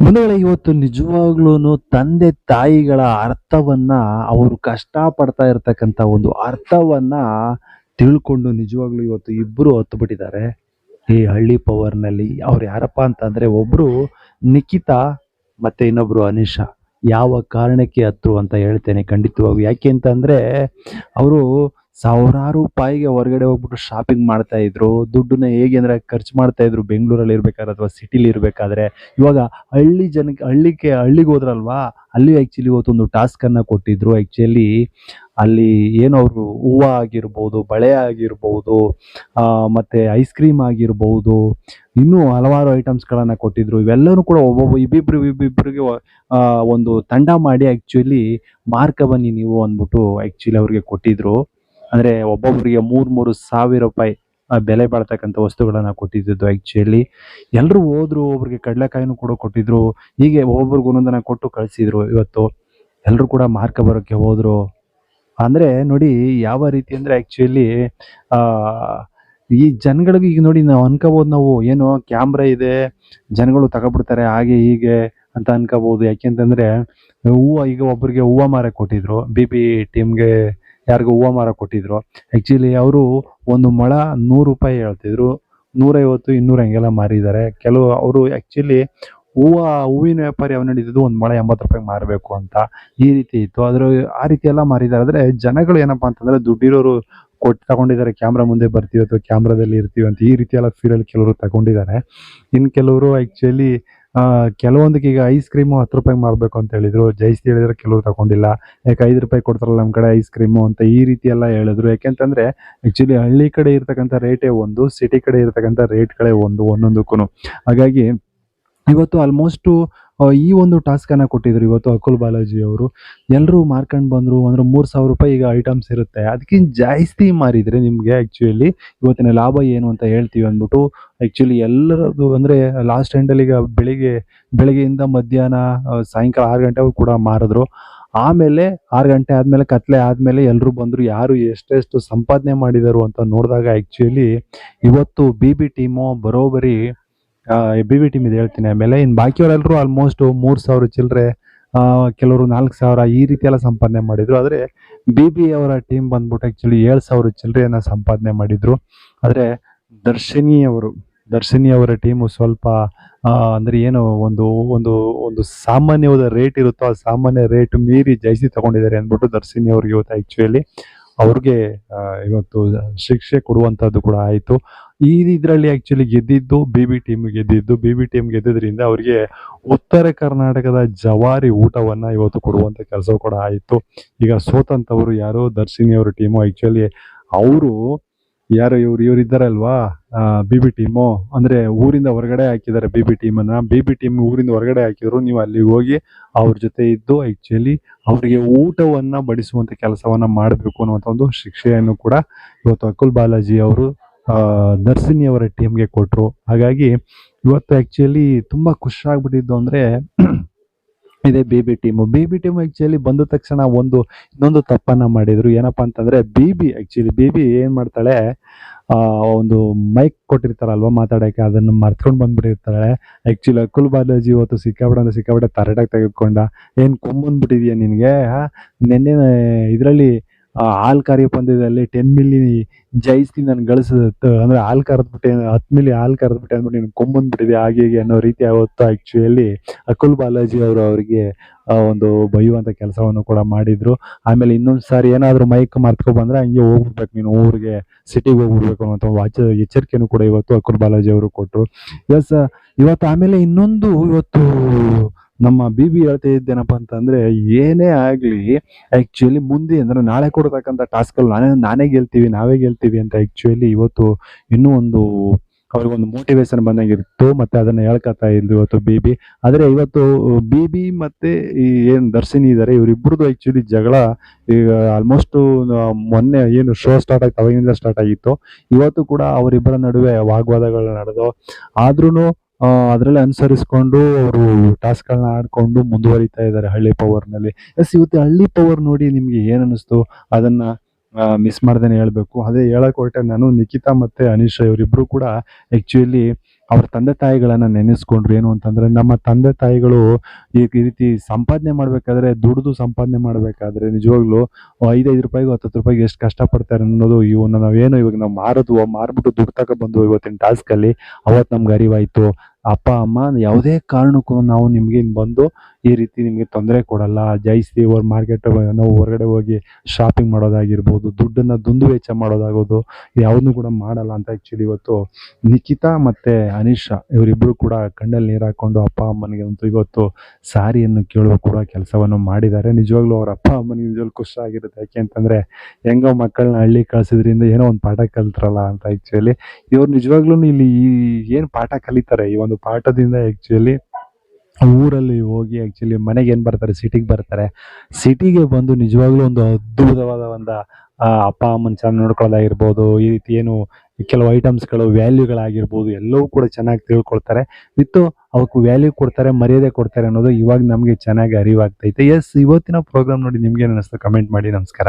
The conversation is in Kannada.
ಬಂಧುಗಳೇ, ಇವತ್ತು ನಿಜವಾಗ್ಲೂನು ತಂದೆ ತಾಯಿಗಳ ಅರ್ಥವನ್ನ, ಅವರು ಕಷ್ಟ ಪಡ್ತಾ ಇರ್ತಕ್ಕಂಥ ಒಂದು ಅರ್ಥವನ್ನ ತಿಳ್ಕೊಂಡು ನಿಜವಾಗ್ಲೂ ಇವತ್ತು ಇಬ್ರು ಹತ್ತು ಬಿಟ್ಟಿದ್ದಾರೆ ಈ ಹಳ್ಳಿ ಪವರ್ನಲ್ಲಿ. ಅವ್ರು ಯಾರಪ್ಪ ಅಂತಂದ್ರೆ, ಒಬ್ರು ನಿಖಿತಾ ಮತ್ತೆ ಇನ್ನೊಬ್ರು ಅನಿಶಾ. ಯಾವ ಕಾರಣಕ್ಕೆ ಹತ್ರು ಅಂತ ಹೇಳ್ತೇನೆ ಖಂಡಿತವಾಗೂ. ಯಾಕೆ ಅಂತಂದ್ರೆ, ಅವರು ಸಾವಿರಾರು ರೂಪಾಯಿಗೆ ಹೊರಗಡೆ ಹೋಗ್ಬಿಟ್ಟು ಶಾಪಿಂಗ್ ಮಾಡ್ತಾ ಇದ್ರು. ದುಡ್ಡನ್ನ ಹೇಗೆ ಅಂದ್ರೆ ಖರ್ಚು ಮಾಡ್ತಾ ಇದ್ರು, ಬೆಂಗಳೂರಲ್ಲಿ ಇರ್ಬೇಕಾದ್ರೆ ಅಥವಾ ಸಿಟಿಲಿ ಇರ್ಬೇಕಾದ್ರೆ. ಇವಾಗ ಹಳ್ಳಿಗೆ ಹೋದ್ರಲ್ವಾ, ಅಲ್ಲಿ ಆಕ್ಚುಲಿ ಇವತ್ತೊಂದು ಟಾಸ್ಕ್ ಅನ್ನ ಕೊಟ್ಟಿದ್ರು. ಆಕ್ಚುಲಿ ಅಲ್ಲಿ ಏನೋ ಅವರು ಹೂವು ಆಗಿರ್ಬೋದು, ಬಳೆ ಆಗಿರ್ಬೋದು, ಮತ್ತೆ ಐಸ್ ಕ್ರೀಮ್ ಆಗಿರ್ಬೋದು, ಇನ್ನೂ ಹಲವಾರು ಐಟಮ್ಸ್ಗಳನ್ನ ಕೊಟ್ಟಿದ್ರು. ಇವೆಲ್ಲರೂ ಕೂಡ ಇಬ್ಬಿಬ್ರಿಗೆ ಒಂದು ತಂಡ ಮಾಡಿ ಆಕ್ಚುಲಿ ಮಾರ್ಕ ಬನ್ನಿ ನೀವು ಅಂದ್ಬಿಟ್ಟು ಆಕ್ಚುಲಿ ಅವ್ರಿಗೆ ಕೊಟ್ಟಿದ್ರು. ಅಂದ್ರೆ ಒಬ್ಬೊಬ್ಬರಿಗೆ 3,000 ರೂಪಾಯಿ ಬೆಲೆ ಬಾಳ್ತಕ್ಕಂಥ ವಸ್ತುಗಳನ್ನ ಕೊಟ್ಟಿದ್ದು. ಆಕ್ಚುಲಿ ಎಲ್ರು ಹೋದ್ರು, ಒಬ್ರಿಗೆ ಕಡಲೆಕಾಯಿನೂ ಕೂಡ ಕೊಟ್ಟಿದ್ರು. ಹೀಗೆ ಒಬ್ಬೊಬ್ರಿಗೆ ಒಂದೊಂದನ್ನ ಕೊಟ್ಟು ಕಳಿಸಿದ್ರು. ಇವತ್ತು ಎಲ್ರು ಕೂಡ ಮಾರ್ಕ ಬರೋಕ್ಕೆ ಹೋದ್ರು. ಅಂದ್ರೆ ನೋಡಿ ಯಾವ ರೀತಿ ಅಂದ್ರೆ ಆಕ್ಚುಲಿ ಆ ಈ ಜನಗಳಿಗೆ ಈಗ ನೋಡಿ, ನಾವು ಅನ್ಕೋಬಹುದು, ನಾವು ಏನೋ ಕ್ಯಾಮ್ರಾ ಇದೆ, ಜನಗಳು ತಗೊಬಿಡ್ತಾರೆ ಹಾಗೆ ಹೀಗೆ ಅಂತ ಅನ್ಕೋಬಹುದು. ಯಾಕೆಂತಂದ್ರೆ ಈಗ ಒಬ್ಬರಿಗೆ ಹೂವ ಮಾರಕ್ ಕೊಟ್ಟಿದ್ರು, ಬಿ ಟೀಮ್ಗೆ ಯಾರಿಗೂ ಹೂವ ಮಾರಕ್ ಕೊಟ್ಟಿದ್ರು. ಆಕ್ಚುಲಿ ಅವರು ಒಂದು ಮೊಳ 100 ರೂಪಾಯಿ ಹೇಳ್ತಿದ್ರು, 150 200 ಹಂಗೆಲ್ಲ ಮಾರಿದ್ದಾರೆ. ಕೆಲವು ಅವರು ಆಕ್ಚುಲಿ ಹೂವಿನ ವ್ಯಾಪಾರಿ ಅವ್ನು ನಡೀತಿದ್ದು ಒಂದು ಮೊಳ 80 ರೂಪಾಯಿ ಮಾರಬೇಕು ಅಂತ ಈ ರೀತಿ ಇತ್ತು. ಆದ್ರೆ ಆ ರೀತಿ ಎಲ್ಲ ಮಾರಿದ್ದಾರೆ. ಆದ್ರೆ ಜನಗಳು ಏನಪ್ಪಾ ಅಂತಂದ್ರೆ, ದುಡ್ಡಿರೋರು ಕೊಟ್ಟು ತಗೊಂಡಿದ್ದಾರೆ, ಕ್ಯಾಮ್ರಾ ಮುಂದೆ ಬರ್ತೀವಿ ಅಥವಾ ಕ್ಯಾಮ್ರಾದಲ್ಲಿ ಇರ್ತೀವಿ ಅಂತ ಈ ರೀತಿ ಎಲ್ಲ ಫೀಲಲ್ಲಿ ಕೆಲವರು ತಗೊಂಡಿದ್ದಾರೆ. ಇನ್ ಕೆಲವರು ಆಕ್ಚುಲಿ ಕೆಲವೊಂದಕ್ಕೆ ಈಗ ಐಸ್ ಕ್ರೀಮು 10 ರೂಪಾಯಿ ಮಾರಬೇಕು ಅಂತ ಹೇಳಿದ್ರು. ಜೈಸ್ತಿ ಹೇಳಿದ್ರೆ ಕೆಲವರು ತಗೊಂಡಿಲ್ಲ. ಯಾಕೆ 5 ರೂಪಾಯಿ ಕೊಡ್ತಾರಲ್ಲ ನಮ್ಮ ಕಡೆ ಐಸ್ ಕ್ರೀಮು ಅಂತ ಈ ರೀತಿ ಎಲ್ಲ ಹೇಳಿದ್ರು. ಯಾಕೆಂತಂದ್ರೆ ಆಕ್ಚುಲಿ ಹಳ್ಳಿ ಕಡೆ ಇರ್ತಕ್ಕಂಥ ರೇಟೇ ಒಂದು, ಸಿಟಿ ಕಡೆ ಇರ್ತಕ್ಕಂಥ ರೇಟ್ಗಳೇ ಒಂದು ಒಂದೊಂದಕ್ಕೂ. ಹಾಗಾಗಿ ಇವತ್ತು ಆಲ್ಮೋಸ್ಟ್ ಈ ಒಂದು ಟಾಸ್ಕ್ ಅನ್ನ ಕೊಟ್ಟಿದ್ರು ಇವತ್ತು ಅಕುಲ್ ಬಾಲಾಜಿ ಅವರು. ಎಲ್ಲರೂ ಮಾರ್ಕೊಂಡು ಬಂದ್ರು. ಅಂದ್ರೆ 3,000 ರೂಪಾಯಿ ಈಗ ಐಟಮ್ಸ್ ಇರುತ್ತೆ, ಅದಕ್ಕಿಂತ ಜಾಸ್ತಿ ಮಾರಿದ್ರೆ ನಿಮ್ಗೆ ಆಕ್ಚುಲಿ ಇವತ್ತಿನ ಲಾಭ ಏನು ಅಂತ ಹೇಳ್ತೀವಿ ಅಂದ್ಬಿಟ್ಟು ಆಕ್ಚುಲಿ ಎಲ್ಲರದು ಅಂದ್ರೆ ಲಾಸ್ಟ್ ಎಂಡಲ್ಲಿ ಈಗ ಬೆಳಿಗ್ಗೆಯಿಂದ ಮಧ್ಯಾಹ್ನ ಸಾಯಂಕಾಲ 6 ಗಂಟೆವರೆಗೂ ಕೂಡ ಮಾರಿದ್ರು. ಆಮೇಲೆ 6 ಗಂಟೆ ಆದ್ಮೇಲೆ, ಕತ್ಲೆ ಆದ್ಮೇಲೆ ಎಲ್ರು ಬಂದ್ರು. ಯಾರು ಎಷ್ಟೆಷ್ಟು ಸಂಪಾದನೆ ಮಾಡಿದರು ಅಂತ ನೋಡಿದಾಗ ಆಕ್ಚುಲಿ ಇವತ್ತು ಬಿ ಟೀಮು ಬರೋಬರಿ ಬಿ ಟೀಮ್ ಇದೆ ಹೇಳ್ತೀನಿ. ಆಮೇಲೆ ಇನ್ನು ಬಾಕಿಯವರೆಲ್ಲರೂ ಆಲ್ಮೋಸ್ಟ್ 3,000 ಚಿಲ್ಲರೆ, ಕೆಲವರು 4,000 ಈ ರೀತಿ ಎಲ್ಲ ಸಂಪಾದನೆ ಮಾಡಿದ್ರು. ಆದ್ರೆ ಅವರ ಟೀಮ್ ಬಂದ್ಬಿಟ್ಟು ಆಕ್ಚುಲಿ 7,000 ಚಿಲ್ಲರೆಯನ್ನ ಸಂಪಾದನೆ ಮಾಡಿದ್ರು. ಆದ್ರೆ ದರ್ಶಿನಿ ಅವರ ಟೀಮು ಸ್ವಲ್ಪ ಅಂದ್ರೆ ಏನು ಒಂದು ಒಂದು ಒಂದು ಸಾಮಾನ್ಯವಾದ ರೇಟ್ ಇರುತ್ತೋ ಆ ಸಾಮಾನ್ಯ ರೇಟ್ ಮೀರಿ ಜಾಸ್ತಿ ತಗೊಂಡಿದ್ದಾರೆ ಅಂದ್ಬಿಟ್ಟು ದರ್ಶಿನಿ ಅವ್ರಿಗೆ ಇವತ್ತು ಆಕ್ಚುಲಿ ಅವ್ರಿಗೆ ಇವತ್ತು ಶಿಕ್ಷೆ ಕೊಡುವಂತದ್ದು ಕೂಡ ಆಯ್ತು. ಇದರಲ್ಲಿ ಆಕ್ಚುಲಿ ಗೆದ್ದಿದ್ದು ಬಿ ಟೀಮ್ ಗೆದ್ದಿದ್ರಿಂದ ಅವರಿಗೆ ಉತ್ತರ ಕರ್ನಾಟಕದ ಜವಾರಿ ಊಟವನ್ನ ಇವತ್ತು ಕೊಡುವಂತ ಕೆಲಸ ಕೂಡ ಆಯಿತು. ಈಗ ಸೋತಂತವರು ಯಾರು, ದರ್ಶಿನಿ ಅವರ ಟೀಮು. ಆಕ್ಚುಲಿ ಅವರು ಯಾರು, ಇವ್ರು ಇದ್ದಾರಲ್ವಾ ಬಿ ಟೀಮು, ಅಂದ್ರೆ ಊರಿಂದ ಹೊರಗಡೆ ಹಾಕಿದ್ದಾರೆ ಬಿ ಟೀಮನ್ನ. ಟೀಮ್ ಊರಿಂದ ಹೊರಗಡೆ ಹಾಕಿದ್ರು. ನೀವು ಅಲ್ಲಿಗೆ ಹೋಗಿ ಅವ್ರ ಜೊತೆ ಇದ್ದು ಆಕ್ಚುಲಿ ಅವರಿಗೆ ಊಟವನ್ನ ಬಡಿಸುವಂತ ಕೆಲಸವನ್ನ ಮಾಡಬೇಕು ಅನ್ನುವಂಥ ಒಂದು ಶಿಕ್ಷೆಯನ್ನು ಕೂಡ ಇವತ್ತು ಅಕುಲ್ ಬಾಲಾಜಿ ಅವರು ದರ್ಶಿನಿ ಅವರ ಟೀಮ್ಗೆ ಕೊಟ್ರು. ಹಾಗಾಗಿ ಇವತ್ತು ಆಕ್ಚುಲಿ ತುಂಬಾ ಖುಷಿ ಆಗ್ಬಿಟ್ಟಿದ್ದು ಅಂದ್ರೆ ಇದೇ ಬಿ ಟೀಮ್ ಆಕ್ಚುಲಿ ಬಂದ ತಕ್ಷಣ ಇನ್ನೊಂದು ತಪ್ಪನ್ನ ಮಾಡಿದ್ರು. ಏನಪ್ಪಾ ಅಂತಂದ್ರೆ, ಬಿ ಏನ್ ಮಾಡ್ತಾಳೆ, ಒಂದು ಮೈಕ್ ಕೊಟ್ಟಿರ್ತಾರಲ್ವಾ ಮಾತಾಡಕ್ಕೆ, ಅದನ್ನ ಮರ್ತ್ಕೊಂಡ್ ಬಂದ್ಬಿಟ್ಟಿರ್ತಾಳೆ. ಆಕ್ಚುಲಿ ಅಕುಲ್ ಬಾಲಾಜಿ ಇವತ್ತು ಸಿಕ್ಕಾಬಿಟ್ಟೆ ತರಟಾಗಿ ತೆಗೆದುಕೊಂಡ. ಏನ್ ಕೊಂಬಂದ್ಬಿಟ್ಟಿದ್ಯಾ ನಿನ್ಗೆ, ನಿನ್ನೆ ಇದರಲ್ಲಿ ಹಾಲ್ ಕರಿಯೋ ಪಂದ್ಯದಲ್ಲಿ 10 ಮಿಲಿ ಜಯಿಸಿ ನಾನು ಅಂದ್ರೆ ಹಾಲ್ ಕರೆದ್ಬಿಟ್ಟೆ, 10 ಮಿಲಿ ಹಾಲ್ ಕರೆದ್ಬಿಟ್ಟೆ ಅಂದ್ಬಿಟ್ಟು ನೀನು ಕೊಂಬಂದ್ಬಿಟ್ಟಿದೆ ಹಾಗೆ ಹೀಗೆ ಅನ್ನೋ ರೀತಿ ಆವತ್ತು ಆಕ್ಚುಲಿ ಅಕುಲ್ ಬಾಲಾಜಿ ಅವರು ಅವರಿಗೆ ಒಂದು ಬೈಯುವಂತ ಕೆಲಸವನ್ನು ಕೂಡ ಮಾಡಿದ್ರು. ಆಮೇಲೆ ಇನ್ನೊಂದ್ ಸಾರಿ ಏನಾದ್ರು ಮೈಕ್ ಮರ್ತ್ಕೊ ಬಂದ್ರೆ ಹಂಗೆ ಹೋಗ್ಬಿಡ್ಬೇಕು ನೀನು ಊರಿಗೆ, ಸಿಟಿಗೆ ಹೋಗ್ಬಿಡ್ಬೇಕು ಅನ್ನುವಂಥ ಎಚ್ಚರಿಕೆಯನ್ನು ಕೂಡ ಇವತ್ತು ಅಕುಲ್ ಬಾಲಾಜಿ ಅವರು ಕೊಟ್ರು. ಇವತ್ತು ಆಮೇಲೆ ಇನ್ನೊಂದು ಇವತ್ತು ನಮ್ಮ ಹೇಳ್ತಾ ಇದ್ದೇನಪ್ಪ ಅಂತಂದ್ರೆ, ಏನೇ ಆಗ್ಲಿ ಆಕ್ಚುಲಿ ಮುಂದೆ ಅಂದ್ರೆ ನಾಳೆ ಕೊಡತಕ್ಕಂಥ ಟಾಸ್ಕ್ ಅಲ್ಲಿ ನಾವೇ ಗೆಲ್ತೀವಿ ಅಂತ ಆಕ್ಚುಲಿ ಇವತ್ತು ಇನ್ನೂ ಒಂದು ಅವ್ರಿಗೊಂದು ಮೋಟಿವೇಶನ್ ಬಂದಂಗಿತ್ತು. ಮತ್ತೆ ಅದನ್ನ ಹೇಳ್ಕೊತಾ ಇದ್ಲು ಇವತ್ತು ಆದ್ರೆ ಇವತ್ತು ಮತ್ತೆ ಈ ಏನ್ ದರ್ಶಿನಿ ಇದಾರೆ, ಇವರಿಬ್ಬರದು ಆಕ್ಚುಲಿ ಜಗಳ ಈಗ ಆಲ್ಮೋಸ್ಟ್ ಮೊನ್ನೆ ಏನು ಶೋ ಸ್ಟಾರ್ಟ್ ಆಯ್ತು ಅವಾಗಿಂದ ಸ್ಟಾರ್ಟ್ ಆಗಿತ್ತು. ಇವತ್ತು ಕೂಡ ಅವರಿಬ್ಬರ ನಡುವೆ ವಾಗ್ವಾದಗಳು ನಡೆದು, ಆದ್ರೂನು ಅದರಲ್ಲಿ ಅನುಸರಿಸ್ಕೊಂಡು ಅವರು ಟಾಸ್ಕ್ ಗಳನ್ನ ಆಡ್ಕೊಂಡು ಮುಂದುವರಿತಾ ಇದ್ದಾರೆ ಹಳ್ಳಿ ಪವರ್ ನಲ್ಲಿ. ಇವತ್ತು ಹಳ್ಳಿ ಪವರ್ ನೋಡಿ ನಿಮ್ಗೆ ಏನ್ ಅನಿಸ್ತು ಅದನ್ನ ಮಿಸ್ ಮಾಡ್ದೇನೆ ಹೇಳ್ಬೇಕು. ಅದೇ ಹೇಳಕ್ ಹೊರಟೆ ನಾನು. ನಿಖಿತಾ ಮತ್ತೆ ಅನಿಶಾ ಇವರಿಬ್ರು ಕೂಡ ಆಕ್ಚುಲಿ ಅವ್ರ ತಂದೆ ತಾಯಿಗಳನ್ನ ನೆನೆಸ್ಕೊಂಡ್ರು. ಏನು ಅಂತಂದ್ರೆ ನಮ್ಮ ತಂದೆ ತಾಯಿಗಳು ಈ ರೀತಿ ಸಂಪಾದನೆ ಮಾಡ್ಬೇಕಾದ್ರೆ, ದುಡ್ದು ಸಂಪಾದನೆ ಮಾಡ್ಬೇಕಾದ್ರೆ ನಿಜವಾಗ್ಲೂ 5 ರೂಪಾಯಿಗೂ 10 ರೂಪಾಯಿಗೆ ಎಷ್ಟು ಕಷ್ಟಪಡ್ತಾರೆ ಅನ್ನೋದು ಇವನ್ನ ನಾವೇನೋ ಇವಾಗ ನಾವು ಮಾರ್ಬಿಟ್ಟು ದುಡ್ಡು ತಗೊಬಂದು ಇವತ್ತಿನ ಟಾಸ್ಕ್ ಅಲ್ಲಿ ಅವತ್ತು ನಮ್ಗೆ ಅರಿವಾಯ್ತು. ಅಪ್ಪ ಅಮ್ಮ ಯಾವುದೇ ಕಾರಣಕ್ಕೂ ನಾವು ನಿಮ್ಗೆ ಬಂದು ಈ ರೀತಿ ನಿಮ್ಗೆ ತೊಂದರೆ ಕೊಡಲ್ಲ, ಜೈಸಿ ಮಾರ್ಕೆಟ್ ನಾವು ಹೊರಗಡೆ ಹೋಗಿ ಶಾಪಿಂಗ್ ಮಾಡೋದಾಗಿರ್ಬೋದು, ದುಡ್ಡನ್ನ ದುಂದು ವೆಚ್ಚ ಮಾಡೋದಾಗೋದು, ಯಾವುದನ್ನು ಕೂಡ ಮಾಡಲ್ಲ ಅಂತ ಆಕ್ಚುಲಿ ಇವತ್ತು ನಿಖಿತಾ ಮತ್ತೆ ಅನಿಶಾ ಇವರಿಬ್ರು ಕೂಡ ಕಣ್ಣಲ್ಲಿ ನೀರು ಹಾಕೊಂಡು ಅಪ್ಪ ಅಮ್ಮನಿಗೆ ಅಂತೂ ಇವತ್ತು ಸಾರಿಯನ್ನು ಕೇಳುವ ಕೂಡ ಕೆಲಸವನ್ನು ಮಾಡಿದ್ದಾರೆ. ನಿಜವಾಗ್ಲೂ ಅವ್ರ ಅಪ್ಪ ಅಮ್ಮನಿಗೆ ನಿಜವಾಗ್ಲೂ ಖುಷಿ ಆಗಿರುತ್ತೆ. ಯಾಕೆ ಅಂತಂದ್ರೆ ಹೆಂಗೋ ಮಕ್ಕಳನ್ನ ಹಳ್ಳಿ ಕಳ್ಸಿದ್ರಿಂದ ಏನೋ ಒಂದು ಪಾಠ ಕಲ್ತ್ರಲ್ಲ ಅಂತ ಆಕ್ಚುಲಿ ಇವ್ರು ನಿಜವಾಗ್ಲೂ ಇಲ್ಲಿ ಏನು ಪಾಠ ಕಲಿತಾರೆ, ಈ ಒಂದು ಪಾಠದಿಂದ ಆಕ್ಚುಲಿ ಊರಲ್ಲಿ ಹೋಗಿ ಆಕ್ಚುಲಿ ಮನೆಗೆ ಏನ್ ಬರ್ತಾರೆ, ಸಿಟಿಗೆ ಬರ್ತಾರೆ. ಸಿಟಿಗೆ ಬಂದು ನಿಜವಾಗ್ಲೂ ಒಂದು ಅದ್ಭುತವಾದ ಒಂದು ಅಪ್ಪ ಅಮ್ಮನ ಚೆನ್ನಾಗಿ ನೋಡ್ಕೊಳ್ಳೋದಾಗಿರ್ಬೋದು, ಈ ರೀತಿ ಏನು ಕೆಲವು ಐಟಮ್ಸ್ಗಳು ವ್ಯಾಲ್ಯೂಗಳಾಗಿರ್ಬೋದು ಎಲ್ಲವೂ ಕೂಡ ಚೆನ್ನಾಗಿ ತಿಳ್ಕೊಳ್ತಾರೆ. ವಿತ್ತು ಅವಕ್ಕೆ ವ್ಯಾಲ್ಯೂ ಕೊಡ್ತಾರೆ, ಮರ್ಯಾದೆ ಕೊಡ್ತಾರೆ ಅನ್ನೋದು ಇವಾಗ ನಮಗೆ ಚೆನ್ನಾಗಿ ಅರಿವಾಗ್ತೈತೆ. ಎಸ್, ಇವತ್ತಿನ ಪ್ರೋಗ್ರಾಮ್ ನೋಡಿ ನಿಮ್ಗೆ ಏನ್ ಅನಿಸ್ತು ಕಮೆಂಟ್ ಮಾಡಿ. ನಮಸ್ಕಾರ.